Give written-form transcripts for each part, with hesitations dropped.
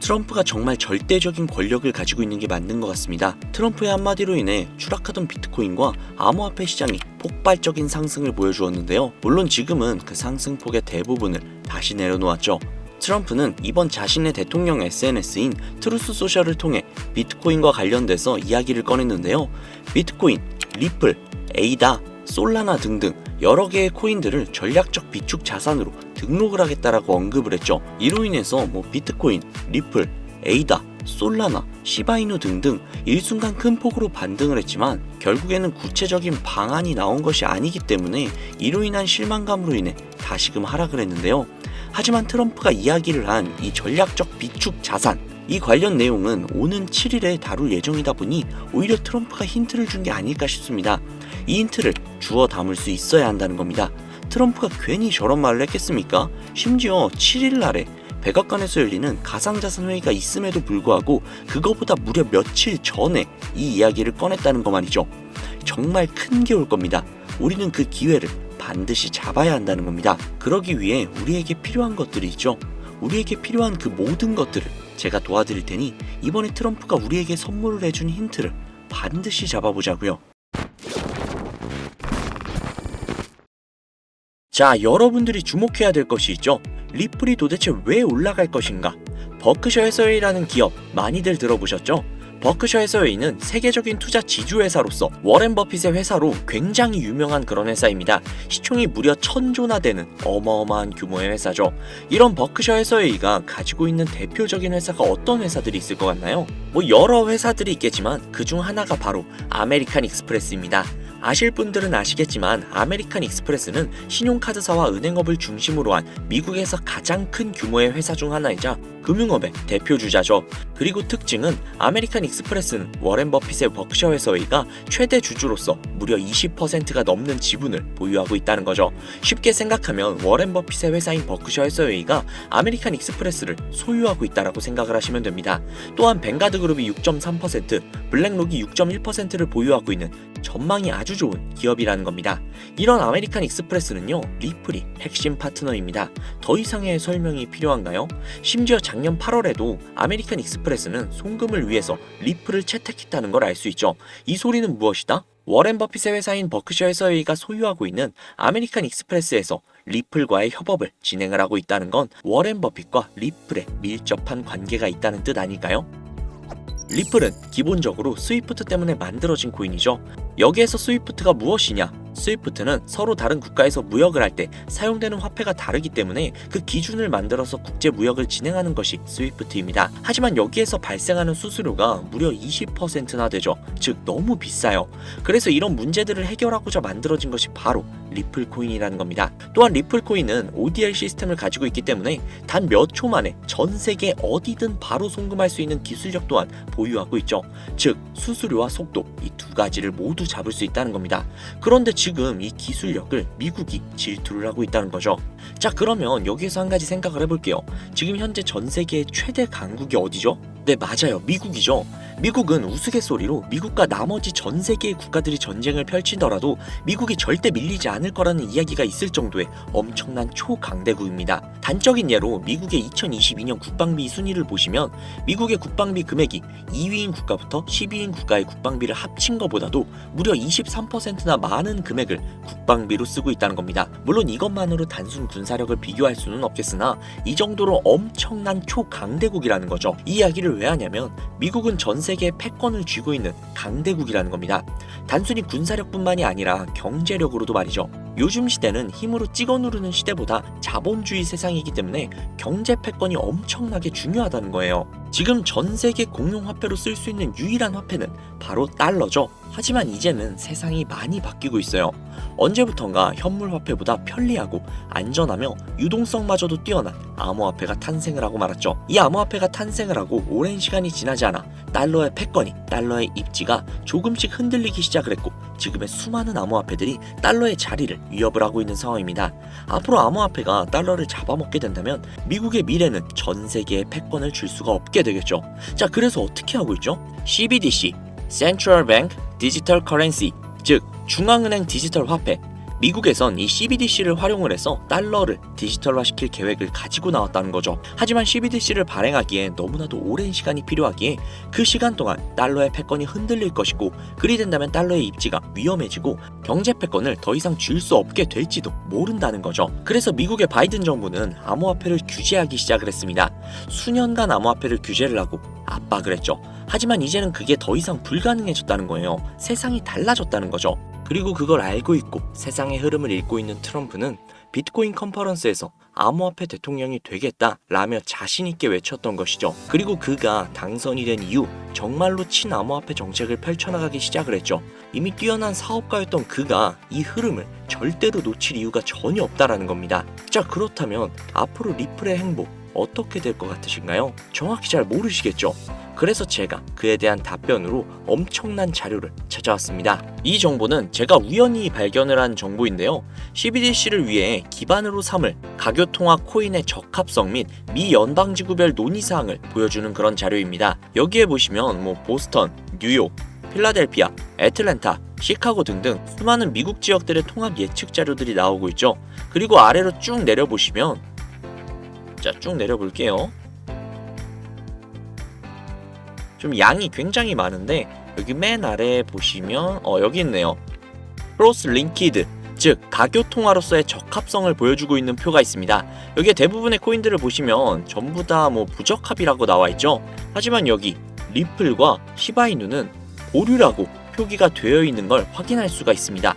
트럼프가 정말 절대적인 권력을 가지고 있는 게 맞는 것 같습니다. 트럼프의 한마디로 인해 추락하던 비트코인과 암호화폐 시장이 폭발적인 상승을 보여주었는데요. 물론 지금은 그 상승폭의 대부분을 다시 내려놓았죠. 트럼프는 이번 자신의 대통령 SNS인 트루스 소셜을 통해 비트코인과 관련돼서 이야기를 꺼냈는데요. 비트코인, 리플, 에이다, 솔라나 등등 여러 개의 코인들을 전략적 비축 자산으로 등록을 하겠다라고 언급을 했죠. 이로 인해서 비트코인, 리플, 에이다, 솔라나, 시바이누 등등 일순간 큰 폭으로 반등을 했지만 결국에는 구체적인 방안이 나온 것이 아니기 때문에 이로 인한 실망감으로 인해 다시금 하락을 했는데요. 하지만 트럼프가 이야기를 한 이 전략적 비축 자산, 이 관련 내용은 오는 7일에 다룰 예정이다 보니 오히려 트럼프가 힌트를 준 게 아닐까 싶습니다. 이 힌트를 주워 담을 수 있어야 한다는 겁니다. 트럼프가 괜히 저런 말을 했겠습니까? 심지어 7일 날에 백악관에서 열리는 가상자산 회의가 있음에도 불구하고 그거보다 무려 며칠 전에 이 이야기를 꺼냈다는 거 말이죠. 정말 큰 게 올 겁니다. 우리는 그 기회를 반드시 잡아야 한다는 겁니다. 그러기 위해 우리에게 필요한 것들이 있죠. 우리에게 필요한 그 모든 것들을 제가 도와드릴 테니 이번에 트럼프가 우리에게 선물을 해준 힌트를 반드시 잡아보자고요. 자, 여러분들이 주목해야 될 것이 있죠. 리플이 도대체 왜 올라갈 것인가? 버크셔 해서웨이라는 기업 많이들 들어보셨죠? 버크셔 해서웨이는 세계적인 투자 지주회사로서 워렌 버핏의 회사로 굉장히 유명한 그런 회사입니다. 시총이 무려 1000조나 되는 어마어마한 규모의 회사죠. 이런 버크셔 해서웨이가 가지고 있는 대표적인 회사가 어떤 회사들이 있을 것 같나요? 여러 회사들이 있겠지만 그중 하나가 바로 아메리칸 익스프레스입니다. 아실 분들은 아시겠지만 아메리칸 익스프레스는 신용카드사와 은행업을 중심으로 한 미국에서 가장 큰 규모의 회사 중 하나이자 금융업의 대표 주자죠. 그리고 특징은 아메리칸 익스프레스는 워렌 버핏의 버크셔 해서웨이가 최대 주주로서 무려 20%가 넘는 지분을 보유하고 있다는 거죠. 쉽게 생각하면 워렌 버핏의 회사인 버크셔 해서웨이가 아메리칸 익스프레스를 소유하고 있다라고 생각을 하시면 됩니다. 또한 뱅가드 그룹이 6.3%, 블랙록이 6.1%를 보유하고 있는 전망이 아주 좋은 기업이라는 겁니다. 이런 아메리칸 익스프레스는요, 리플이 핵심 파트너입니다. 더 이상의 설명이 필요한가요? 심지어 작년 8월에도 아메리칸 익스프레스는 송금을 위해서 리플을 채택했다는 걸 알 수 있죠. 이 소리는 무엇이다? 워렌 버핏의 회사인 버크셔 해서웨이가 소유하고 있는 아메리칸 익스프레스에서 리플과의 협업을 진행을 하고 있다는 건 워렌 버핏과 리플에 밀접한 관계가 있다는 뜻 아닐까요? 리플은 기본적으로 스위프트 때문에 만들어진 코인이죠. 여기에서 스위프트가 무엇이냐? 스위프트는 서로 다른 국가에서 무역을 할 때 사용되는 화폐가 다르기 때문에 그 기준을 만들어서 국제 무역을 진행하는 것이 스위프트입니다. 하지만 여기에서 발생하는 수수료가 무려 20%나 되죠. 즉 너무 비싸요. 그래서 이런 문제들을 해결하고자 만들어진 것이 바로 리플 코인이라는 겁니다. 또한 리플 코인은 ODR 시스템을 가지고 있기 때문에 단 몇 초 만에 전 세계 어디든 바로 송금할 수 있는 기술력 또한 보유하고 있죠. 즉 수수료와 속도, 이 두 가지를 모두 잡을 수 있다는 겁니다. 그런데 지금 이 기술력을 미국이 질투를 하고 있다는 거죠. 자, 그러면 여기에서 한 가지 생각을 해볼게요. 지금 현재 전 세계의 최대 강국이 어디죠? 네, 맞아요. 미국이죠. 미국은 우스갯소리로 미국과 나머지 전 세계의 국가들이 전쟁을 펼치더라도 미국이 절대 밀리지 않을 거라는 이야기가 있을 정도의 엄청난 초강대국입니다. 단적인 예로 미국의 2022년 국방비 순위를 보시면 미국의 국방비 금액이 2위인 국가부터 10위인 국가의 국방비를 합친 것보다도 무려 23%나 많은 금액을 국방비로 쓰고 있다는 겁니다. 물론 이것만으로 단순 군사력을 비교할 수는 없겠으나 이 정도로 엄청난 초강대국이라는 거죠. 이 이야기를 왜 하냐면 미국은 전 세계의 패권을 쥐고 있는 강대국이라는 겁니다. 단순히 군사력뿐만이 아니라 경제력으로도 말이죠. 요즘 시대는 힘으로 찍어 누르는 시대보다 자본주의 세상이기 때문에 경제 패권이 엄청나게 중요하다는 거예요. 지금 전 세계 공용 화폐로 쓸 수 있는 유일한 화폐는 바로 달러죠. 하지만 이제는 세상이 많이 바뀌고 있어요. 언제부턴가 현물 화폐보다 편리하고 안전하며 유동성마저도 뛰어난 암호화폐가 탄생을 하고 말았죠. 이 암호화폐가 탄생을 하고 오랜 시간이 지나지 않아 달러의 패권이, 달러의 입지가 조금씩 흔들리기 시작을 했고 지금의 수많은 암호화폐들이 달러의 자리를 위협을 하고 있는 상황입니다. 앞으로 암호화폐가 달러를 잡아먹게 된다면 미국의 미래는 전 세계에 패권을 줄 수가 없게 되겠죠. 자, 그래서 어떻게 하고 있죠? CBDC, Central Bank Digital Currency, 즉 중앙은행 디지털 화폐, 미국에선 이 CBDC를 활용을 해서 달러를 디지털화시킬 계획을 가지고 나왔다는 거죠. 하지만 CBDC를 발행하기에 너무나도 오랜 시간이 필요하기에 그 시간 동안 달러의 패권이 흔들릴 것이고, 그리 된다면 달러의 입지가 위험해지고 경제 패권을 더 이상 줄 수 없게 될지도 모른다는 거죠. 그래서 미국의 바이든 정부는 암호화폐를 규제하기 시작을 했습니다. 수년간 암호화폐를 규제를 하고 압박을 했죠. 하지만 이제는 그게 더 이상 불가능해졌다는 거예요. 세상이 달라졌다는 거죠. 그리고 그걸 알고 있고 세상의 흐름을 읽고 있는 트럼프는 비트코인 컨퍼런스에서 암호화폐 대통령이 되겠다라며 자신있게 외쳤던 것이죠. 그리고 그가 당선이 된 이후 정말로 친암호화폐 정책을 펼쳐나가기 시작을 했죠. 이미 뛰어난 사업가였던 그가 이 흐름을 절대로 놓칠 이유가 전혀 없다라는 겁니다. 자, 그렇다면 앞으로 리플의 행보 어떻게 될 것 같으신가요? 정확히 잘 모르시겠죠? 그래서 제가 그에 대한 답변으로 엄청난 자료를 찾아왔습니다. 이 정보는 제가 우연히 발견을 한 정보인데요. CBDC를 위해 기반으로 삼을 가교통화 코인의 적합성 및 미 연방지구별 논의사항을 보여주는 그런 자료입니다. 여기에 보시면 보스턴, 뉴욕, 필라델피아, 애틀랜타, 시카고 등등 수많은 미국 지역들의 통합 예측 자료들이 나오고 있죠. 그리고 아래로 쭉 내려보시면, 자, 쭉 내려볼게요. 좀 양이 굉장히 많은데 여기 맨 아래에 보시면 여기 있네요. 크로스 링키드, 즉 가교통화로서의 적합성을 보여주고 있는 표가 있습니다. 여기에 대부분의 코인들을 보시면 전부 다 부적합이라고 나와 있죠. 하지만 여기 리플과 시바이누는 보류라고 표기가 되어 있는 걸 확인할 수가 있습니다.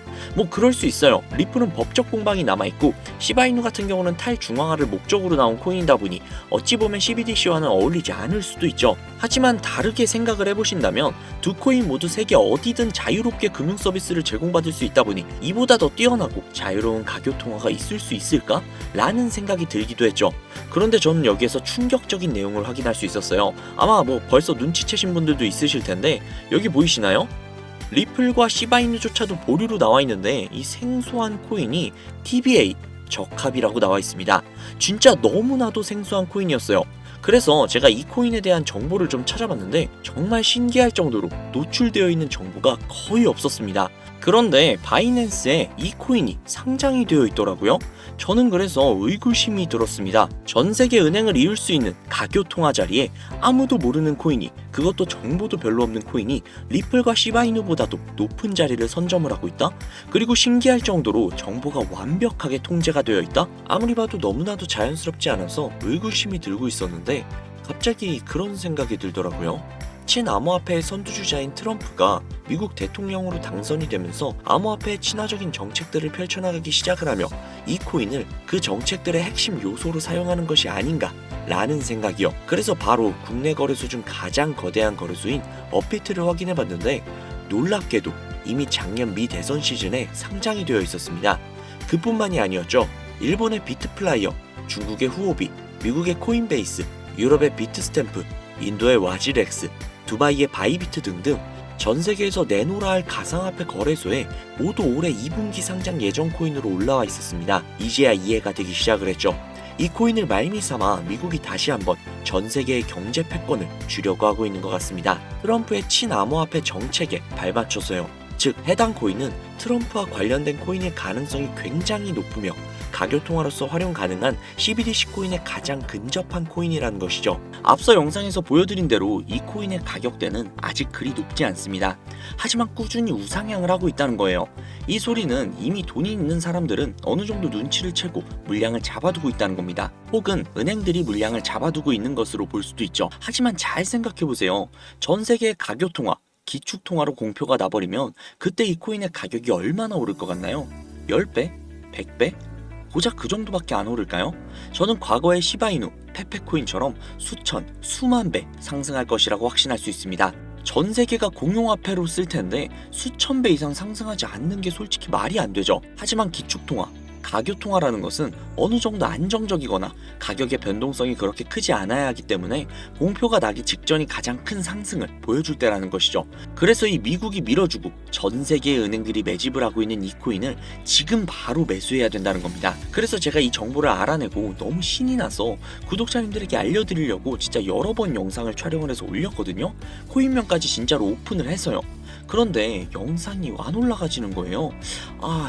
그럴 수 있어요. 리플은 법적 공방이 남아있고 시바이누 같은 경우는 탈중앙화를 목적으로 나온 코인이다 보니 어찌 보면 CBDC와는 어울리지 않을 수도 있죠. 하지만 다르게 생각을 해보신다면 두 코인 모두 세계 어디든 자유롭게 금융 서비스를 제공받을 수 있다 보니 이보다 더 뛰어나고 자유로운 가교통화가 있을 수 있을까? 라는 생각이 들기도 했죠. 그런데 저는 여기에서 충격적인 내용을 확인할 수 있었어요. 아마 벌써 눈치채신 분들도 있으실 텐데 여기 보이시나요? 리플과 시바이누조차도 보류로 나와 있는데 이 생소한 코인이 TBA 적합이라고 나와 있습니다. 진짜 너무나도 생소한 코인이었어요. 그래서 제가 이 코인에 대한 정보를 좀 찾아봤는데 정말 신기할 정도로 노출되어 있는 정보가 거의 없었습니다. 그런데 바이낸스에 이 코인이 상장이 되어 있더라고요. 저는 그래서 의구심이 들었습니다. 전 세계 은행을 이을 수 있는 가교통화 자리에 아무도 모르는 코인이, 그것도 정보도 별로 없는 코인이 리플과 시바이누보다도 높은 자리를 선점을 하고 있다? 그리고 신기할 정도로 정보가 완벽하게 통제가 되어 있다? 아무리 봐도 너무나도 자연스럽지 않아서 의구심이 들고 있었는데 갑자기 그런 생각이 들더라고요. 친암호화폐의 선두주자인 트럼프가 미국 대통령으로 당선이 되면서 암호화폐의 친화적인 정책들을 펼쳐나가기 시작을 하며 이 코인을 그 정책들의 핵심 요소로 사용하는 것이 아닌가 라는 생각이요. 그래서 바로 국내 거래소 중 가장 거대한 거래소인 업비트를 확인해봤는데 놀랍게도 이미 작년 미 대선 시즌에 상장이 되어 있었습니다. 그뿐만이 아니었죠. 일본의 비트플라이어, 중국의 후오비, 미국의 코인베이스, 유럽의 비트스탬프, 인도의 와지렉스, 두바이의 바이비트 등등 전 세계에서 내놓으라 할 가상화폐 거래소에 모두 올해 2분기 상장 예정 코인으로 올라와 있었습니다. 이제야 이해가 되기 시작을 했죠. 이 코인을 말미삼아 미국이 다시 한번 전 세계의 경제 패권을 주려고 하고 있는 것 같습니다. 트럼프의 친암호화폐 정책에 발맞춰서요. 즉 해당 코인은 트럼프와 관련된 코인일 가능성이 굉장히 높으며 가교통화로서 활용 가능한 CBDC 코인에 가장 근접한 코인이라는 것이죠. 앞서 영상에서 보여드린 대로 이 코인의 가격대는 아직 그리 높지 않습니다. 하지만 꾸준히 우상향을 하고 있다는 거예요. 이 소리는 이미 돈이 있는 사람들은 어느 정도 눈치를 채고 물량을 잡아두고 있다는 겁니다. 혹은 은행들이 물량을 잡아두고 있는 것으로 볼 수도 있죠. 하지만 잘 생각해보세요. 전 세계의 가교통화, 기축통화로 공표가 나버리면 그때 이 코인의 가격이 얼마나 오를 것 같나요? 10배? 100배? 고작 그 정도밖에 안 오를까요? 저는 과거의 시바이누, 페페코인처럼 수천, 수만 배 상승할 것이라고 확신할 수 있습니다. 전 세계가 공용화폐로 쓸 텐데 수천 배 이상 상승하지 않는 게 솔직히 말이 안 되죠. 하지만 기축통화, 가교통화라는 것은 어느 정도 안정적이거나 가격의 변동성이 그렇게 크지 않아야 하기 때문에 공표가 나기 직전이 가장 큰 상승을 보여줄 때라는 것이죠. 그래서 이 미국이 밀어주고 전 세계의 은행들이 매집을 하고 있는 이 코인을 지금 바로 매수해야 된다는 겁니다. 그래서 제가 이 정보를 알아내고 너무 신이 나서 구독자님들에게 알려드리려고 진짜 여러 번 영상을 촬영을 해서 올렸거든요. 코인명까지 진짜로 오픈을 해서요. 그런데 영상이 안 올라가지는 거예요.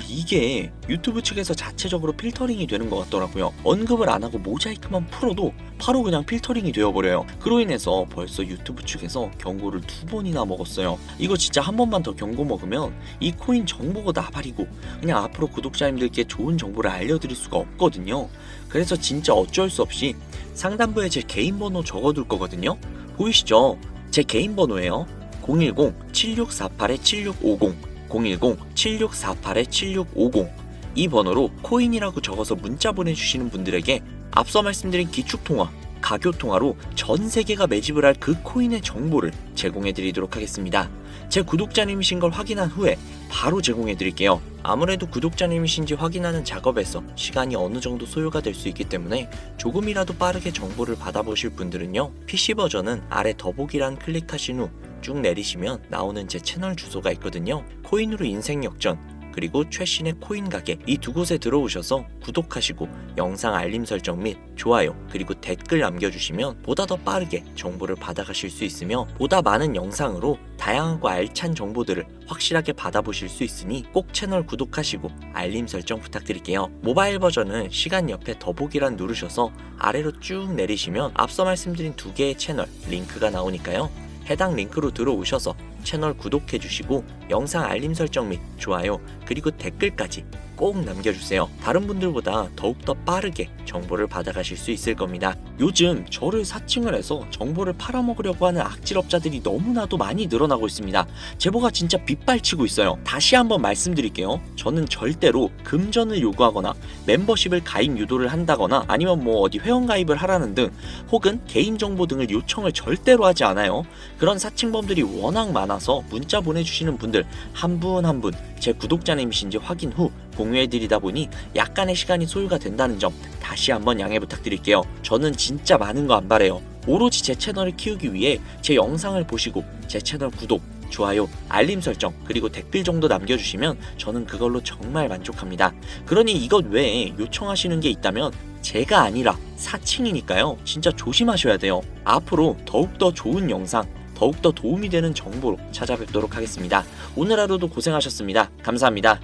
이게 유튜브 측에서 자체적으로 필터링이 되는 것 같더라고요. 언급을 안 하고 모자이크만 풀어도 바로 그냥 필터링이 되어버려요. 그로 인해서 벌써 유튜브 측에서 경고를 2번이나 먹었어요. 이거 진짜 한 번만 더 경고 먹으면 이 코인 정보가 나발이고 그냥 앞으로 구독자님들께 좋은 정보를 알려드릴 수가 없거든요. 그래서 진짜 어쩔 수 없이 상단부에 제 개인 번호 적어둘 거거든요. 보이시죠? 제 개인 번호예요. 010-7648-7650 010-7648-7650 이 번호로 코인이라고 적어서 문자 보내주시는 분들에게 앞서 말씀드린 기축통화, 가교통화로 전 세계가 매집을 할 그 코인의 정보를 제공해 드리도록 하겠습니다. 제 구독자님이신 걸 확인한 후에 바로 제공해 드릴게요. 아무래도 구독자님이신지 확인하는 작업에서 시간이 어느 정도 소요가 될 수 있기 때문에 조금이라도 빠르게 정보를 받아보실 분들은요, PC 버전은 아래 더보기란 클릭하신 후 쭉 내리시면 나오는 제 채널 주소가 있거든요. 코인으로 인생 역전, 그리고 최신의 코인 가게, 이 두 곳에 들어오셔서 구독하시고 영상 알림 설정 및 좋아요 그리고 댓글 남겨주시면 보다 더 빠르게 정보를 받아가실 수 있으며 보다 많은 영상으로 다양하고 알찬 정보들을 확실하게 받아보실 수 있으니 꼭 채널 구독하시고 알림 설정 부탁드릴게요. 모바일 버전은 시간 옆에 더보기란 누르셔서 아래로 쭉 내리시면 앞서 말씀드린 두 개의 채널 링크가 나오니까요. 해당 링크로 들어오셔서 채널 구독해주시고 영상 알림 설정 및 좋아요 그리고 댓글까지 꼭 남겨주세요. 다른 분들보다 더욱더 빠르게 정보를 받아가실 수 있을 겁니다. 요즘 저를 사칭을 해서 정보를 팔아먹으려고 하는 악질업자들이 너무나도 많이 늘어나고 있습니다. 제보가 진짜 빗발치고 있어요. 다시 한번 말씀드릴게요. 저는 절대로 금전을 요구하거나 멤버십을 가입 유도를 한다거나 아니면 어디 회원가입을 하라는 등 혹은 개인정보 등을 요청을 절대로 하지 않아요. 그런 사칭범들이 워낙 많아서 문자 보내주시는 분들 한 분 한 분 제 구독자님이신지 확인 후 공유해드리다 보니 약간의 시간이 소요가 된다는 점 다시 한번 양해 부탁드릴게요. 저는 진짜 많은 거 안 바래요. 오로지 제 채널을 키우기 위해 제 영상을 보시고 제 채널 구독, 좋아요, 알림 설정 그리고 댓글 정도 남겨주시면 저는 그걸로 정말 만족합니다. 그러니 이것 외에 요청하시는 게 있다면 제가 아니라 사칭이니까요. 진짜 조심하셔야 돼요. 앞으로 더욱더 좋은 영상, 더욱더 도움이 되는 정보로 찾아뵙도록 하겠습니다. 오늘 하루도 고생하셨습니다. 감사합니다.